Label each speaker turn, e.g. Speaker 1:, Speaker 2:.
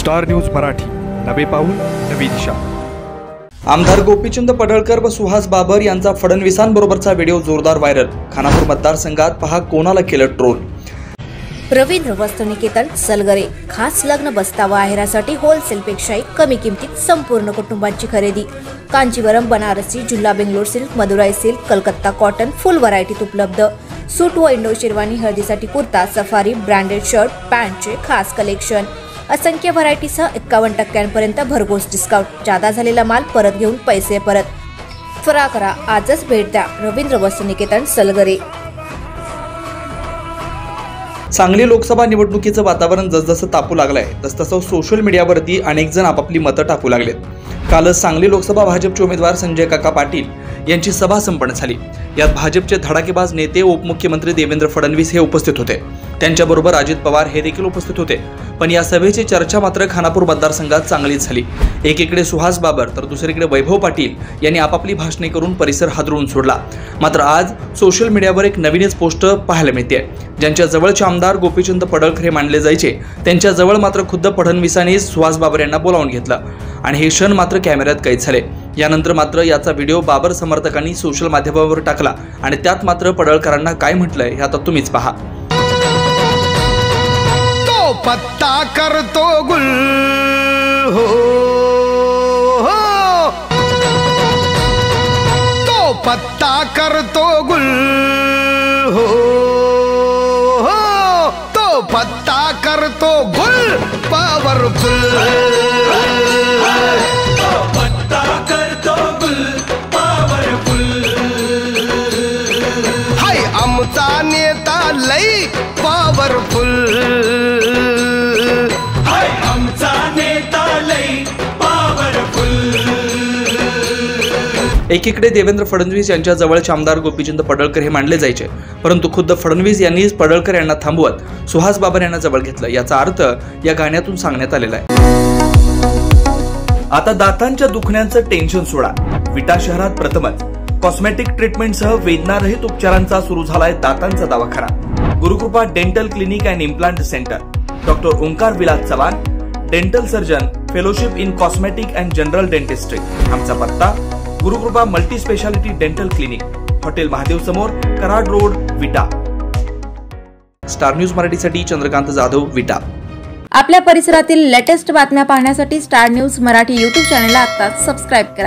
Speaker 1: Star news Marathi, नवे पाऊल नवी दिशा।
Speaker 2: आमदार गोपीचंद पडळकर व सुहास बाबर यांचा फडणवीसांबरोबरचा व्हिडिओ जोरदार व्हायरल। खानापूर मतदारसंघात पहा कोणाला केलं ट्रोल।
Speaker 3: रवींद्र वस्त्रनिकेतन सलगरे खास लग्न बस्तावा आहेरासाठी होलसेलपेक्षाही कमी किमतीत संपूर्ण कुटुंबाची खरेदी। कांचीवरम, बनारसी, जुल्ला, Bangalore silk, Madurai silk, Calcutta cotton full व्हरायटीत उपलब्ध। सूट व इंडो शेरवानी, हळदीसाठी कुर्ता, सफारी, ब्रँडेड शर्ट, पॅन्टचे खास कलेक्शन, असंख्य व्हरायटीसह 51% भरघोस डिस्काउंट। जादा झालेला माल परत घेऊन पैसे परत। त्वरा करा, आजच भेट द्या रवींद्र वस्त्रनिकेतन सलगरे।
Speaker 2: सांगली लोकसभा निवडणुकीचं वातावरण जसजसं तापू लागलंय तसतसं सोशल मीडियावरती अनेक जण आपापली मतं टाकू लागलेत। कालच सांगली लोकसभा भाजपचे उमेदवार संजय काका पाटील यांची सभा संपन्न झाली। यात भाजपचे धडाकेबाज नेते उपमुख्यमंत्री देवेंद्र फडणवीस हे उपस्थित होते। त्यांच्याबरोबर अजित पवार हे देखील उपस्थित होते। पण या सभेची चर्चा मात्र खानापूर मतदारसंघात चांगलीच झाली। एकीकडे सुहास बाबर तर दुसरीकडे वैभव पाटील यांनी आपापली भाषणे करून परिसर हादरवून सोडला। मात्र आज सोशल मीडियावर एक नवीनच पोस्ट पाहायला मिळते। ज्यांच्या जवळचे आमदार गोपीचंद पडळकर हे मानले जायचे, त्यांच्या जवळ मात्र खुद्द फडणवीसांनी सुहास बाबर यांना बोलावून घेतलं आणि हे क्षण मात्र कॅमेऱ्यात कैद झाले। यानंतर मात्र याचा व्हिडिओ बाबर समर्थकांनी सोशल माध्यमावर टाकला आणि त्यात मात्र पडळकरांना काय म्हटलंय हे आता तुम्हीच पहा।
Speaker 4: तो पत्ता करतो गुल हो, तो पत्ता करतो गुल हो, तो पत्ता करतो गुल पॉवरफुल, तो पत्ता करतो गुल पॉवरफुल। हाय आमचा नेता लई पॉवरफुल, हाय आमचा नेता लई पॉवरफुल।
Speaker 2: एकीकडे देवेंद्र फडणवीस यांच्या जवळचे आमदार गोपीचंद पडळकर हे मानले जायचे, परंतु खुद्द फडणवीस यांनीच पडळकर यांना थांबवत सुहास बाबर यांना जवळ घेतलं। याचा अर्थ या गाण्यातून सांगण्यात आलेला आहे। आता दातांच्या दुखण्याचं टेन्शन सोडा। विटा शहरात प्रथमच कॉस्मेटिक ट्रीटमेंटसह वेदनारहित उपचारांचा सुरू झालाय दातांचा दवाखाना। Gurukripa dental clinic and implant centre, doctor Omkar Vilas Chavan, dental surgeon, fellowship in cosmetic and general dentistry. आमचा पत्ता Gurukripa multi speciality dental clinic, hotel Mahadev समोर, Karad road, Vita. Star news मराठीसाठी चंद्रकांत जाधव, विटा।
Speaker 3: आपल्या परिसरातील लेटेस्ट बातम्या पाहण्यासाठी स्टार न्यूज मराठी YouTube चॅनलला आत्ताच सबस्क्राइब करा।